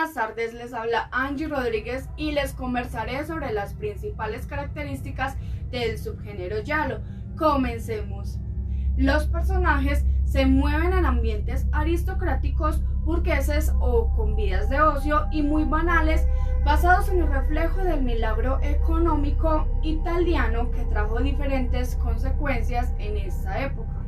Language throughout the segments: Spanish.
buenas tardes, les habla Angie Rodríguez y les conversaré sobre las principales características del subgénero giallo. Comencemos. Los personajes se mueven en ambientes aristocráticos, burgueses o con vidas de ocio y muy banales, basados en el reflejo del milagro económico italiano que trajo diferentes consecuencias en esta época.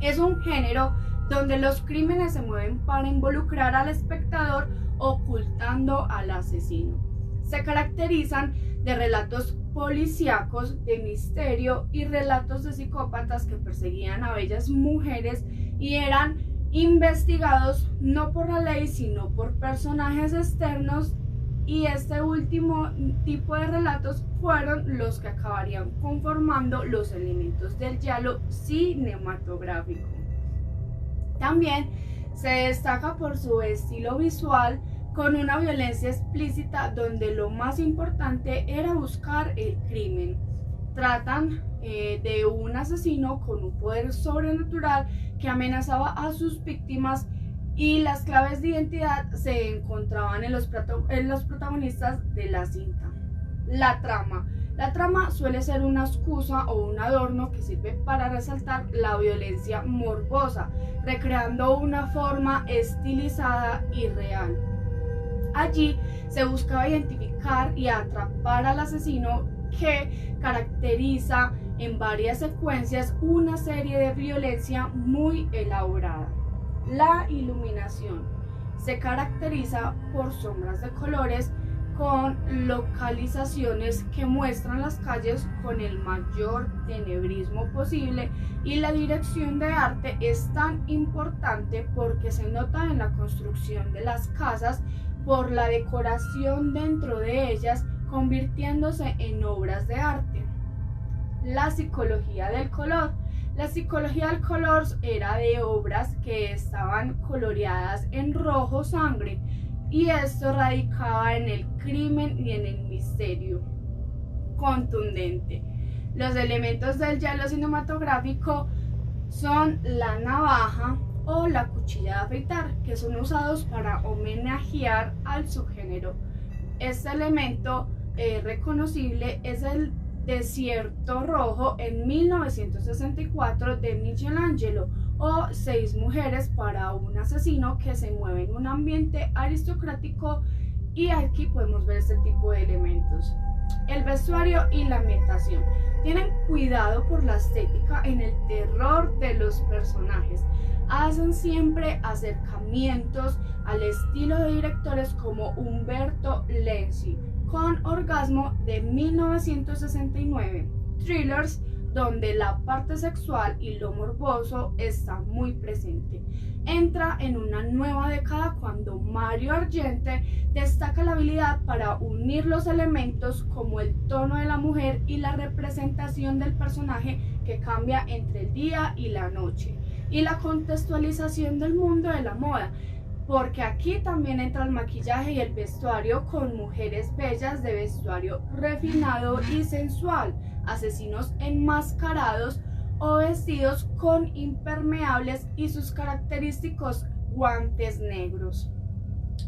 Es un género donde los crímenes se mueven para involucrar al espectador ocultando al asesino. Se caracterizan de relatos policíacos, de misterio y relatos de psicópatas que perseguían a bellas mujeres y eran investigados no por la ley sino por personajes externos, y este último tipo de relatos fueron los que acabarían conformando los elementos del giallo cinematográfico. También se destaca por su estilo visual, con una violencia explícita donde lo más importante era buscar el crimen. Tratan de un asesino con un poder sobrenatural que amenazaba a sus víctimas, y las claves de identidad se encontraban en los protagonistas de la cinta. La trama suele ser una excusa o un adorno que sirve para resaltar la violencia morbosa, recreando una forma estilizada y real. Allí se buscaba identificar y atrapar al asesino, que caracteriza en varias secuencias una serie de violencia muy elaborada. La iluminación se caracteriza por sombras de colores con localizaciones que muestran las calles con el mayor tenebrismo posible, y la dirección de arte es tan importante porque se nota en la construcción de las casas por la decoración dentro de ellas, convirtiéndose en obras de arte. La psicología del color. La psicología del color era de obras que estaban coloreadas en rojo sangre, y esto radicaba en el crimen y en el misterio contundente. Los elementos del giallo cinematográfico son la navaja o la cuchilla de afeitar, que son usados para homenajear al subgénero. Este elemento reconocible es el Desierto Rojo en 1964 de Michelangelo, o 6 mujeres para un asesino, que se mueve en un ambiente aristocrático, y aquí podemos ver este tipo de elementos. El vestuario y la ambientación tienen cuidado por la estética en el terror de los personajes. Hacen siempre acercamientos al estilo de directores como Umberto Lenzi, con Orgasmo de 1969, thrillers donde la parte sexual y lo morboso está muy presente. Entra en una nueva década cuando Mario Argente destaca la habilidad para unir los elementos como el tono de la mujer y la representación del personaje que cambia entre el día y la noche, y la contextualización del mundo de la moda, porque aquí también entra el maquillaje y el vestuario, con mujeres bellas de vestuario refinado y sensual, asesinos enmascarados o vestidos con impermeables y sus característicos guantes negros.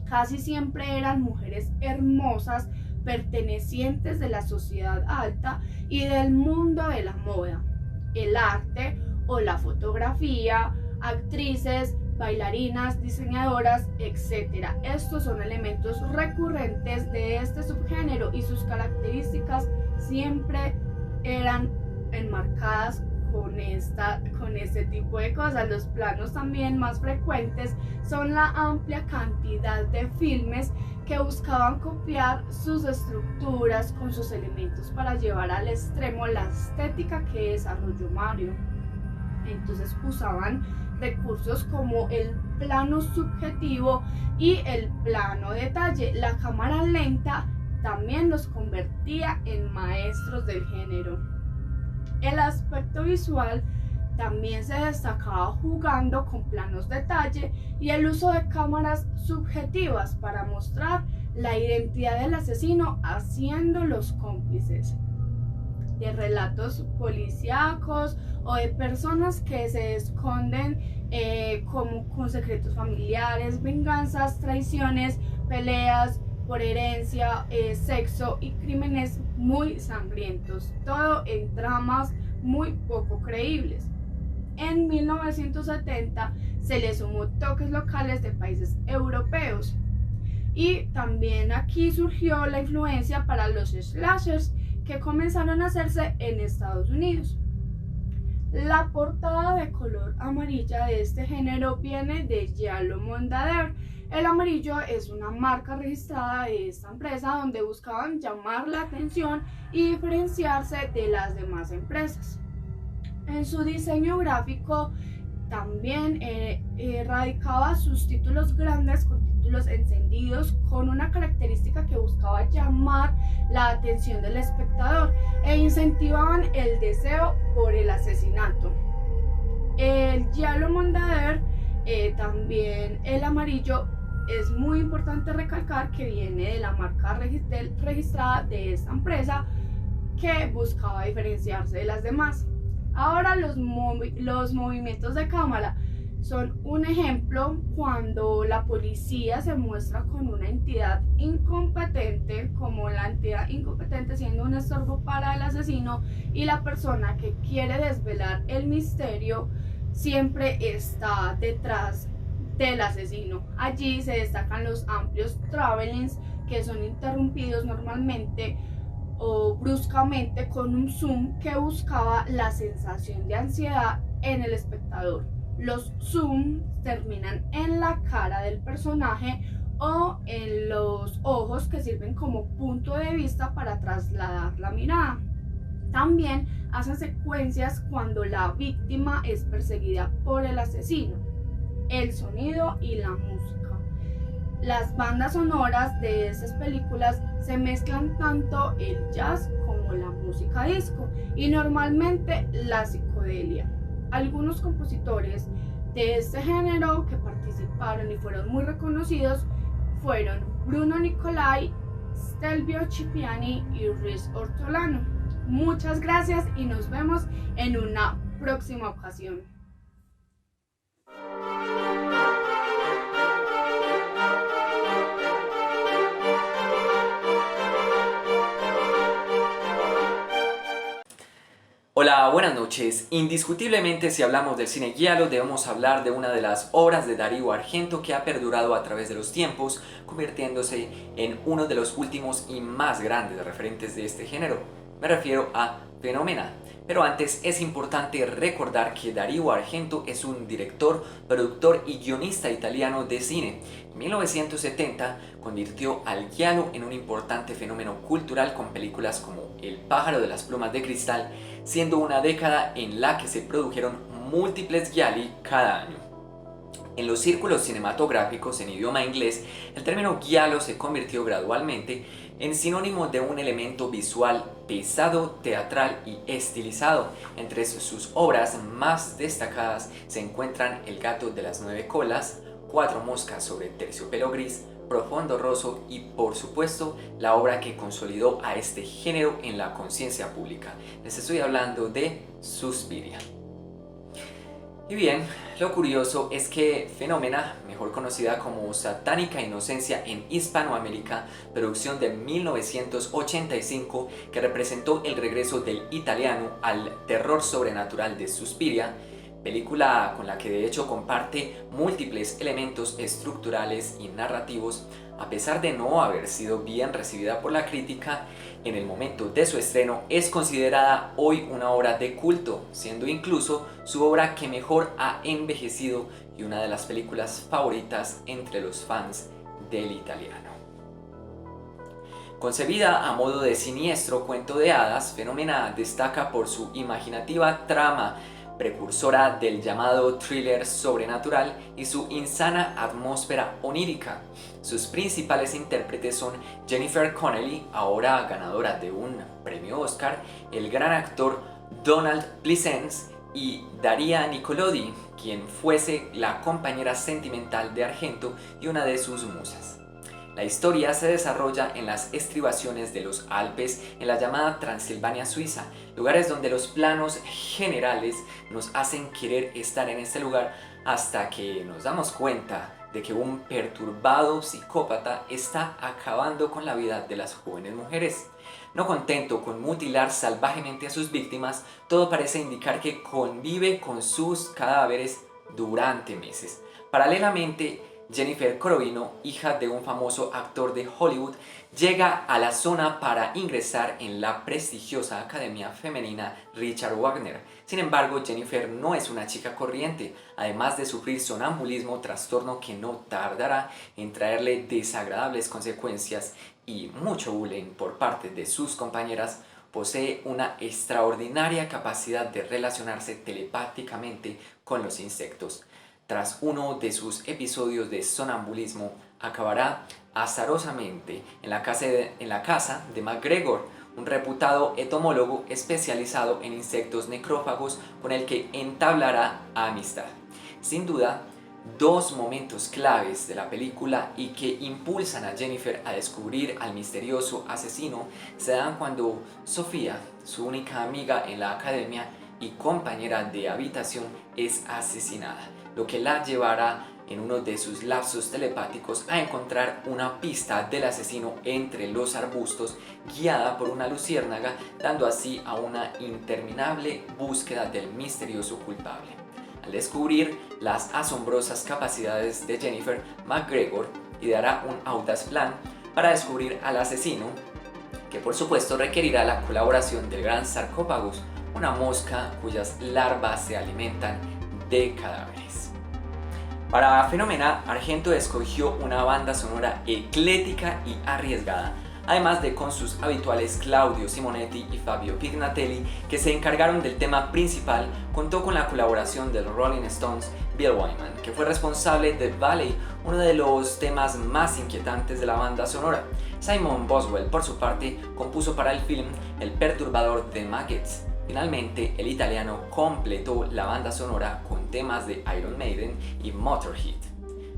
Casi siempre eran mujeres hermosas, pertenecientes de la sociedad alta y del mundo de la moda, el arte o la fotografía, actrices, bailarinas, diseñadoras, etc. Estos son elementos recurrentes de este subgénero, y sus características siempre eran enmarcadas con este tipo de cosas. Los planos también más frecuentes son la amplia cantidad de filmes que buscaban copiar sus estructuras con sus elementos para llevar al extremo la estética que desarrolló Mario. Entonces usaban recursos como el plano subjetivo y el plano detalle. La cámara lenta también los convertía en maestros del género. El aspecto visual también se destacaba jugando con planos detalle y el uso de cámaras subjetivas para mostrar la identidad del asesino, haciéndolos cómplices. de relatos policíacos o de personas que se esconden como con secretos familiares, venganzas, traiciones, peleas por herencia, sexo y crímenes muy sangrientos, todo en tramas muy poco creíbles. En 1970 se le sumó toques locales de países europeos y también aquí surgió la influencia para los slashers que comenzaron a hacerse en Estados Unidos. La portada de color amarilla de este género viene de Giallo Mondadero. El amarillo es una marca registrada de esta empresa donde buscaban llamar la atención y diferenciarse de las demás empresas. En su diseño gráfico también radicaba sus títulos grandes con títulos encendidos con una característica que buscaba llamar la atención del espectador e incentivaban el deseo por el asesinato. El Giallo Mondadero, también el amarillo, es muy importante recalcar que viene de la marca registrada de esta empresa que buscaba diferenciarse de las demás. Ahora los movimientos de cámara son un ejemplo cuando la policía se muestra con una entidad incompetente, como la entidad incompetente siendo un estorbo para el asesino, y la persona que quiere desvelar el misterio siempre está detrás del asesino. Allí se destacan los amplios travelings que son interrumpidos normalmente o bruscamente con un zoom que buscaba la sensación de ansiedad en el espectador. Los zooms terminan en la cara del personaje o en los ojos que sirven como punto de vista para trasladar la mirada. También hacen secuencias cuando la víctima es perseguida por el asesino. El sonido y la música. Las bandas sonoras de esas películas se mezclan tanto el jazz como la música disco y normalmente la psicodelia. Algunos compositores de este género que participaron y fueron muy reconocidos fueron Bruno Nicolai, Stelvio Cipriani y Ruiz Ortolano. Muchas gracias y nos vemos en una próxima ocasión. Hola, buenas noches. Indiscutiblemente, si hablamos del cine giallo, debemos hablar de una de las obras de Darío Argento que ha perdurado a través de los tiempos, convirtiéndose en uno de los últimos y más grandes referentes de este género. Me refiero a Fenomena. Pero antes es importante recordar que Darío Argento es un director, productor y guionista italiano de cine. En 1970 convirtió al giallo en un importante fenómeno cultural con películas como El pájaro de las plumas de cristal, siendo una década en la que se produjeron múltiples gialli cada año. En los círculos cinematográficos en idioma inglés, el término giallo se convirtió gradualmente en sinónimo de un elemento visual pesado, teatral y estilizado. Entre sus obras más destacadas se encuentran El gato de las 9 colas, Cuatro moscas sobre terciopelo gris, Profondo rosso y, por supuesto, la obra que consolidó a este género en la conciencia pública. Les estoy hablando de Suspiria. Y bien, lo curioso es que Fenomena, mejor conocida como Satánica Inocencia en Hispanoamérica, producción de 1985 que representó el regreso del italiano al terror sobrenatural de Suspiria, película con la que de hecho comparte múltiples elementos estructurales y narrativos, a pesar de no haber sido bien recibida por la crítica en el momento de su estreno, es considerada hoy una obra de culto, siendo incluso su obra que mejor ha envejecido y una de las películas favoritas entre los fans del italiano. Concebida a modo de siniestro cuento de hadas, Fenomena destaca por su imaginativa trama precursora del llamado thriller sobrenatural y su insana atmósfera onírica. Sus principales intérpretes son Jennifer Connelly, ahora ganadora de un premio Oscar, el gran actor Donald Pleasence y Daria Nicolodi, quien fuese la compañera sentimental de Argento y una de sus musas. La historia se desarrolla en las estribaciones de los Alpes en la llamada Transilvania suiza, lugares donde los planos generales nos hacen querer estar en este lugar hasta que nos damos cuenta de que un perturbado psicópata está acabando con la vida de las jóvenes mujeres. No contento con mutilar salvajemente a sus víctimas, todo parece indicar que convive con sus cadáveres durante meses. Paralelamente, Jennifer Corovino, hija de un famoso actor de Hollywood, llega a la zona para ingresar en la prestigiosa academia femenina Richard Wagner. Sin embargo, Jennifer no es una chica corriente. Además de sufrir sonambulismo, trastorno que no tardará en traerle desagradables consecuencias y mucho bullying por parte de sus compañeras, posee una extraordinaria capacidad de relacionarse telepáticamente con los insectos. Tras uno de sus episodios de sonambulismo, acabará azarosamente en la casa de McGregor, un reputado entomólogo especializado en insectos necrófagos con el que entablará amistad. Sin duda, dos momentos claves de la película y que impulsan a Jennifer a descubrir al misterioso asesino se dan cuando Sofía, su única amiga en la academia y compañera de habitación, es asesinada, lo que la llevará en uno de sus lapsos telepáticos a encontrar una pista del asesino entre los arbustos, guiada por una luciérnaga, dando así a una interminable búsqueda del misterioso culpable. Al descubrir las asombrosas capacidades de Jennifer, McGregor ideará un audaz plan para descubrir al asesino, que por supuesto requerirá la colaboración del gran Sarcófagus, una mosca cuyas larvas se alimentan de cadáveres. Para Fenómena, Argento escogió una banda sonora ecléctica y arriesgada, además de con sus habituales Claudio Simonetti y Fabio Pignatelli, que se encargaron del tema principal. Contó con la colaboración del Rolling Stones Bill Wyman, que fue responsable de Valley, uno de los temas más inquietantes de la banda sonora. Simon Boswell, por su parte, compuso para el film El perturbador de Maggots. Finalmente, el italiano completó la banda sonora con temas de Iron Maiden y Motorhead.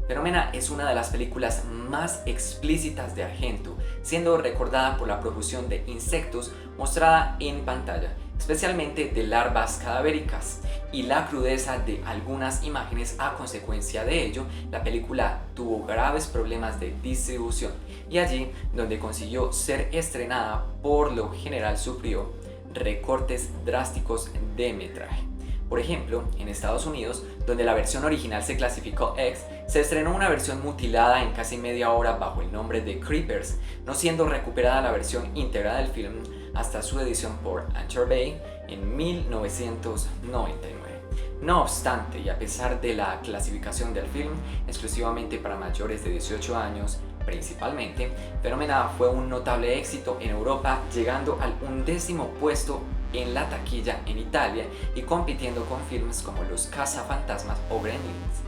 Fenómena es una de las películas más explícitas de Argento, siendo recordada por la profusión de insectos mostrada en pantalla, especialmente de larvas cadavéricas, y la crudeza de algunas imágenes. A consecuencia de ello, la película tuvo graves problemas de distribución, y allí donde consiguió ser estrenada, por lo general sufrió recortes drásticos de metraje. Por ejemplo, en Estados Unidos, donde la versión original se clasificó X, se estrenó una versión mutilada en casi media hora bajo el nombre de Creepers, no siendo recuperada la versión íntegra del film hasta su edición por Anchor Bay en 1999. No obstante, y a pesar de la clasificación del film exclusivamente para mayores de 18 años, principalmente, Fenómena fue un notable éxito en Europa, llegando al 11º puesto en la taquilla en Italia y compitiendo con filmes como Los Cazafantasmas o Gremlins.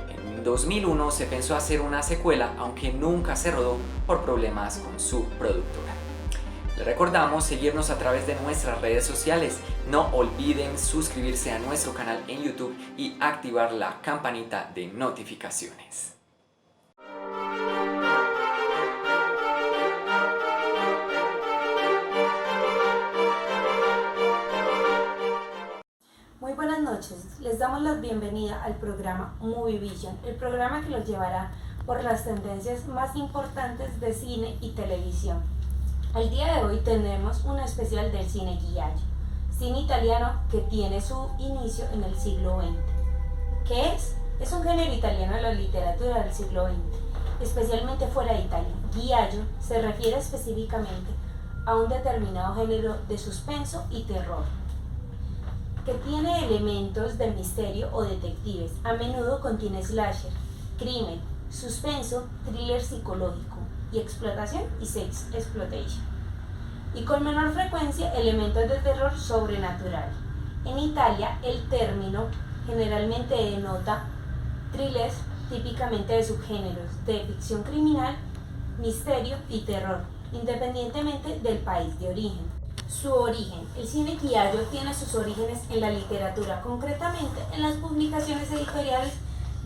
En 2001 se pensó hacer una secuela, aunque nunca se rodó por problemas con su productora. Les recordamos seguirnos a través de nuestras redes sociales. No olviden suscribirse a nuestro canal en YouTube y activar la campanita de notificaciones. Muy buenas noches, les damos la bienvenida al programa Movie Vision, el programa que los llevará por las tendencias más importantes de cine y televisión. El día de hoy tenemos un especial del cine Giallo, cine italiano que tiene su inicio en el siglo XX. ¿Qué es? Es un género italiano de la literatura del siglo XX, especialmente fuera de Italia. Giallo se refiere específicamente a un determinado género de suspenso y terror, que tiene elementos de misterio o detectives. A menudo contiene slasher, crimen, suspenso, thriller psicológico y explotación y sex exploitation, y con menor frecuencia elementos de terror sobrenatural. En Italia, el término generalmente denota thrillers típicamente de subgéneros de ficción criminal, misterio y terror, independientemente del país de origen. Su origen. El cine Giallo tiene sus orígenes en la literatura, concretamente en las publicaciones editoriales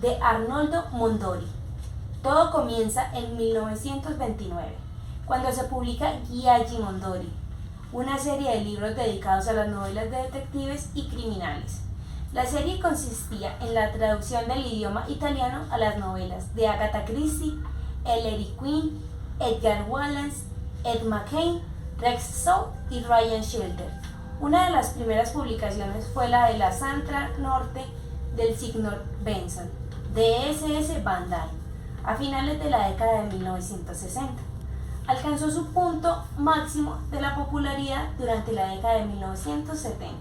de Arnoldo Mondori. Todo comienza en 1929, cuando se publica Gialli Mondori, una serie de libros dedicados a las novelas de detectives y criminales. La serie consistía en la traducción del idioma italiano a las novelas de Agatha Christie, Ellery Queen, Edgar Wallace, Ed McCain, Rex Stout y Ryan Shelter. Una de las primeras publicaciones fue la de la Sandra Norte del Signor Benson, de S.S. Van Dyne, a finales de la década de 1960. Alcanzó su punto máximo de la popularidad durante la década de 1970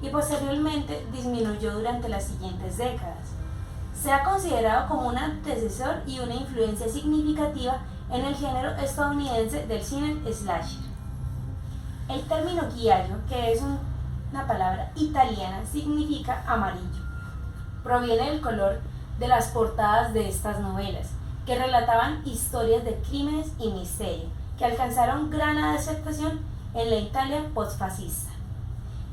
y posteriormente disminuyó durante las siguientes décadas. Se ha considerado como un antecesor y una influencia significativa en el género estadounidense del cine slasher. El término giallo, que es una palabra italiana, significa amarillo. Proviene del color de las portadas de estas novelas, que relataban historias de crímenes y misterio, que alcanzaron gran aceptación en la Italia postfascista.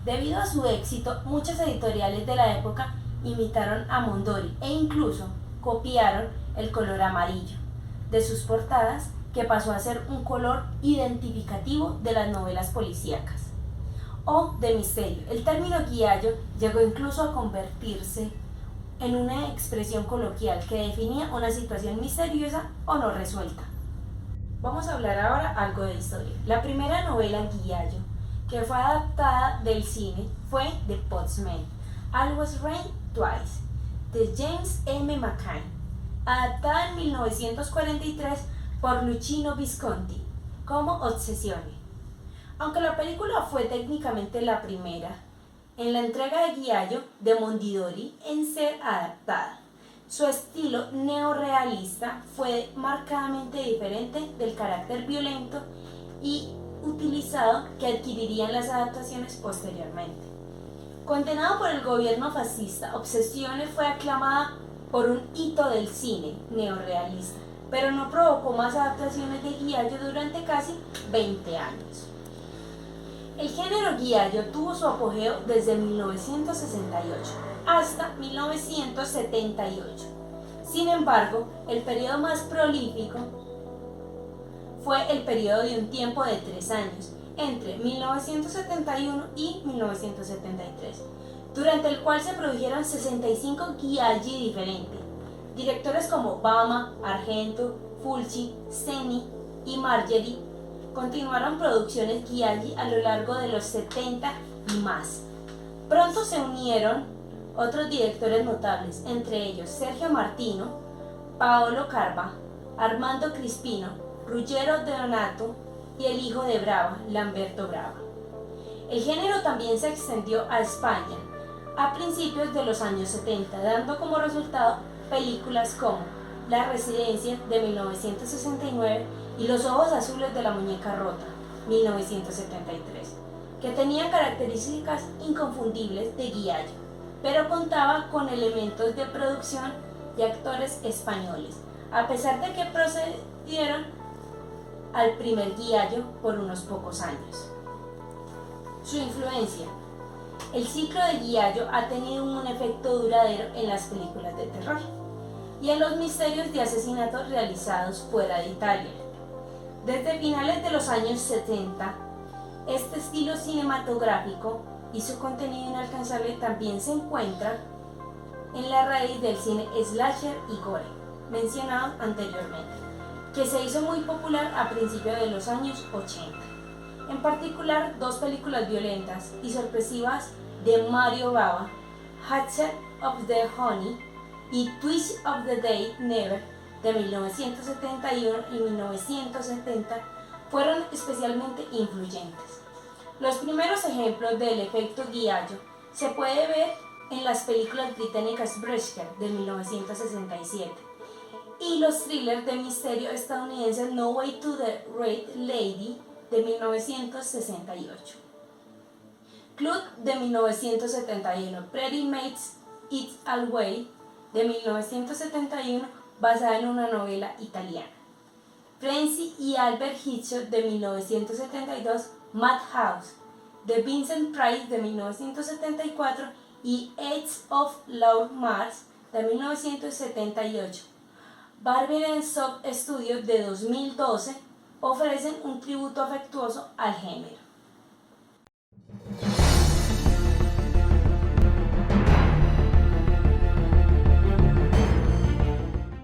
Debido a su éxito, muchas editoriales de la época imitaron a Mondori e incluso copiaron el color amarillo de sus portadas, que pasó a ser un color identificativo de las novelas policíacas o de misterio. El término giallo llegó incluso a convertirse en una expresión coloquial que definía una situación misteriosa o no resuelta. Vamos a hablar ahora algo de historia. La primera novela giallo que fue adaptada del cine fue The Postman, Always Rain Twice, de James M. McCain, adaptada en 1943 por Luchino Visconti como Obsessione. Aunque la película fue técnicamente la primera en la entrega de giallo de Mondidori en ser adaptada, su estilo neorrealista fue marcadamente diferente del carácter violento y utilizado que adquirirían las adaptaciones posteriormente. Condenado por el gobierno fascista, Obsessione fue aclamada por un hito del cine neorrealista, pero no provocó más adaptaciones de giallo durante casi 20 años. El género giallo tuvo su apogeo desde 1968 hasta 1978. Sin embargo, el periodo más prolífico fue el periodo de un tiempo de 3 años, entre 1971 y 1973, durante el cual se produjeron 65 gialli diferentes. Directores como Bama, Argento, Fulci, Seni y Margery continuaron producciones gialli a lo largo de los 70 y más. Pronto se unieron otros directores notables, entre ellos Sergio Martino, Paolo Carva, Armando Crispino, Ruggero Deodato y el hijo de Brava, Lamberto Brava. El género también se extendió a España a principios de los años 70, dando como resultado películas como La Residencia de 1969 y Los Ojos Azules de la Muñeca Rota, 1973, que tenían características inconfundibles de giallo, pero contaba con elementos de producción y actores españoles, a pesar de que procedieron al primer giallo por unos pocos años. Su influencia. El ciclo de giallo ha tenido un efecto duradero en las películas de terror y en los misterios de asesinatos realizados fuera de Italia. Desde finales de los años 70, este estilo cinematográfico y su contenido inalcanzable también se encuentra en la raíz del cine slasher y gore, mencionado anteriormente, que se hizo muy popular a principios de los años 80. En particular, dos películas violentas y sorpresivas de Mario Bava, Hatchet of the Honey y Twist of the Day Never, de 1971 y 1970, fueron especialmente influyentes. Los primeros ejemplos del efecto giallo se puede ver en las películas británicas Breaker, de 1967, y los thrillers de misterio estadounidenses No Way to the Red Lady, de 1968. Club, de 1971, Pretty Mates It's All Way, de 1971, basada en una novela italiana. Frenzy y Albert Hitchcock, de 1972, Madhouse, de Vincent Price, de 1974, y Edge of Lord Mars, de 1978. Barbie Soft Studios de 2012 ofrecen un tributo afectuoso al género.